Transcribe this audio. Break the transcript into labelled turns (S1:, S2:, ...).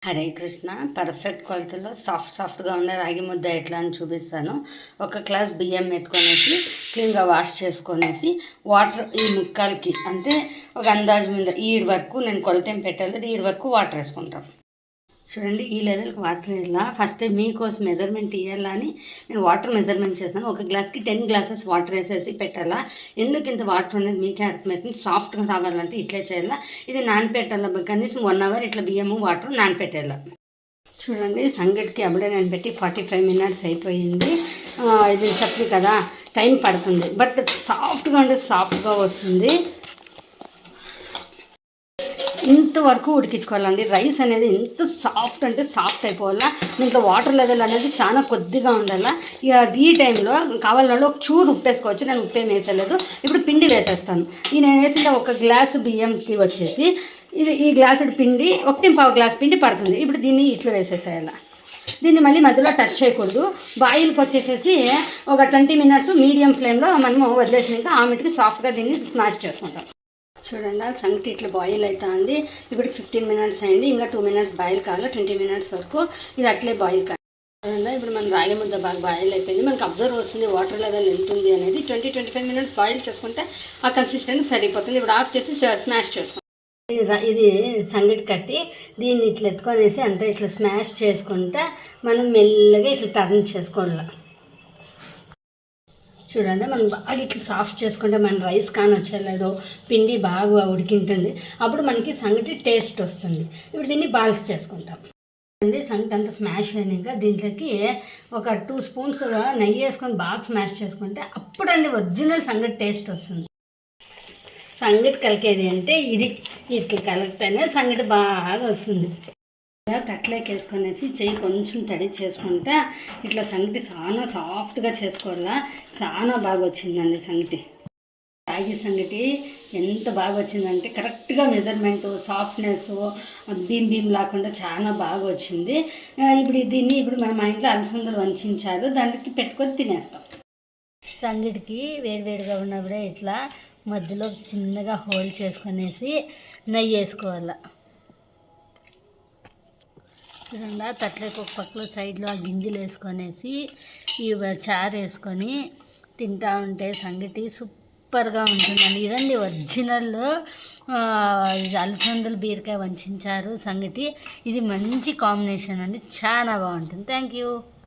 S1: Hare Krishna. Perfect కొలతలో సాఫ్ట్గా ఉండే రాగి ముద్ద ఎట్లా అని చూపిస్తాను. ఒక గ్లాస్ బియ్యం ఎత్తుకొనేసి క్లీన్గా వాష్ చేసుకొనేసి వాటర్ ఈ ముక్కలకి అంటే ఒక అందాజు మీద ఈడు వరకు నేను కొలతేం పెట్టలేదు, ఈడు వరకు వాటర్ వేసుకుంటాం. చూడండి, ఈ లెవెల్కి వాటర్ వేయాలా. ఫస్ట్ మీకోసం మెజర్మెంట్ ఇవ్వాలని నేను వాటర్ మెజర్మెంట్ చేస్తాను. ఒక గ్లాస్కి 10 గ్లాసెస్ వాటర్ వేసేసి పెట్టాలా. ఎందుకు ఇంత వాటర్ అనేది మీకే అర్థమవుతుంది. సాఫ్ట్గా రావాలంటే ఇట్లే చేయాలా. ఇది నానపెట్టాలా, కనీసం 1 అవర్ ఇట్లా బియ్యము వాటర్ నానపెట్టాలా. చూడండి, సంగటికి అప్పుడే నేను పెట్టి 45 మినిట్స్ అయిపోయింది. ఇది చెప్పి కదా టైం పడుతుంది, బట్ సాఫ్ట్గా అంటే సాఫ్ట్గా వస్తుంది. ఇంతవరకు ఉడికించుకోవాలండి. రైస్ అనేది ఎంత సాఫ్ట్ అంటే సాఫ్ట్ అయిపోవాలా. దీంట్లో వాటర్ లెవెల్ అనేది చాలా కొద్దిగా ఉండాలా. ఇక ఈ టైంలో కావాలంటే ఒక చూరు ఉప్పు వేసుకోవచ్చు. నేను ఉప్పేం వేసలేదు. ఇప్పుడు పిండి వేసేస్తాను. ఈ నేను వేసిన ఒక గ్లాసు బియ్యంకి వచ్చేసి ఈ గ్లాసుడు పిండి 1.25 గ్లాస్ పిండి పడుతుంది. ఇప్పుడు దీన్ని ఇట్లా వేసేసేయాలి. దీన్ని మళ్ళీ మధ్యలో టచ్ చేయకూడదు. బాయిల్కి వచ్చేసేసి ఒక 20 మినిట్స్ మీడియం ఫ్లేమ్లో మనము వదిలేసినాక ఆమెటికి సాఫ్ట్గా దీన్ని స్మాష్ చేసుకుంటాం. చూడండి, సంగటి ఇట్లా బాయిల్ అవుతుంది. ఇప్పుడు 15 మినిట్స్ అయింది. ఇంకా 2 మినిట్స్ బాయిల్ కావాలి. 20 మినిట్స్ వరకు ఇది అట్లే బాయిల్ కావాలి. చూడండి, ఇప్పుడు మన రాగి ముద్ద బాగా బాయిల్ అయిపోయింది. మనకు అబ్జర్వ్ వస్తుంది వాటర్ లెవెల్ ఎంత ఉంది అనేది. 20-25 మినిట్స్ బాయిల్ చేసుకుంటే ఆ కన్సిస్టెన్సీ సరిపోతుంది. ఇప్పుడు ఆఫ్ చేసి స్మాష్ చేసుకుంటాం. ఇది సంగటి కట్టి దీన్ని ఇట్లా ఎత్తుకొనేసి అంతా ఇట్లా స్మాష్ చేసుకుంటే మనం మెల్లగా ఇట్లా టర్న్ చేసుకోవాలి. చూడండి, మనం బాగా ఇట్లా సాఫ్ట్ చేసుకుంటే మన రైస్ కానీ వచ్చేలేదు, పిండి బాగా ఉడికింటుంది. అప్పుడు మనకి సంగటి టేస్ట్ వస్తుంది. ఇప్పుడు దీన్ని బాల్స్ చేసుకుంటాం. సంగటి అంతా స్మాష్ అయినాక దీంట్లోకి ఒక 2 స్పూన్స్ నెయ్యి వేసుకొని బాగా స్మాష్ చేసుకుంటే అప్పుడండి ఒరిజినల్ సంగటి టేస్ట్ వస్తుంది. సంగటి కలికేది అంటే ఇది ఇట్లా కలిపితేనే సంగటి బాగా వస్తుంది. తట్లేకి వేసుకొనేసి చెయ్యి కొంచెం తడి చేసుకుంటే ఇట్లా సంగటి చాలా సాఫ్ట్గా చేసుకోవాలా. చాలా బాగా వచ్చిందండి సంగటి. రాగి సంగటి ఎంత బాగా వచ్చిందంటే కరెక్ట్గా మెజర్మెంటు, సాఫ్ట్నెస్, భీమ్ లేకుండా చాలా బాగా వచ్చింది. ఇప్పుడు మన మా ఇంట్లో అలసందలు వంచారు, దానికి పెట్టుకొని తినేస్తాం. సంగటికి వేడివేడిగా ఉన్నప్పుడే ఇట్లా మధ్యలో చిన్నగా హోల్ చేసుకొనేసి నెయ్యి వేసుకోవాలి. చూడండి, తట్లేకి ఒక పక్కలో సైడ్లో ఆ గింజలు వేసుకొనేసి ఈ చారు వేసుకొని తింటా ఉంటే సంగటి సూపర్గా ఉంటుందండి. ఇదండి ఒరిజినల్ అలసందలు బీరకాయ వంచారు సంగటి. ఇది మంచి కాంబినేషన్ అండి, చాలా బాగుంటుంది. Thank you.